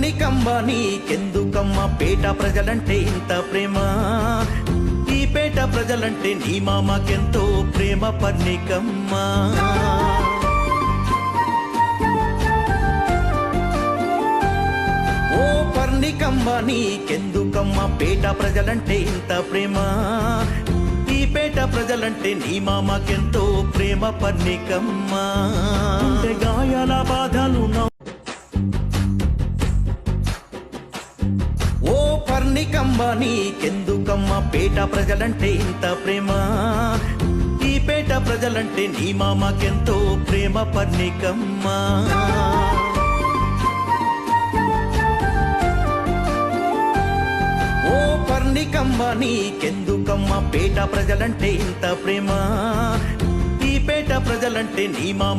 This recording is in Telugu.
పర్ణికమ్మ నీకెందుకమ్మ పేట ప్రజలంటే ఇంత ప్రేమ ఈ పేట ప్రజలంటే నీ మామకెంతో ప్రేమ పర్ణికమ్మ ఓ పర్ణికమ్మ నీకెందుకమ్మ పేట ప్రజలంటే ఇంత ప్రేమ ఈ పేట ప్రజలంటే నీ మామకెంతో ప్రేమ పర్ణికమ్మ గాయాల బాధలు ఓ పర్ణికమ్మ నీకెందుకమ్మ పేట ప్రజలంటే ఇంత ప్రేమ ఈ పేట ప్రజలంటే నీ మామకెంతో ప్రేమ పర్ణికమ్మ ఓ పర్ణికమ్మ నీకెందుకమ్మ పేట ప్రజలంటే ఇంత ప్రేమ ఈ పేట ప్రజలంటే నీ మామ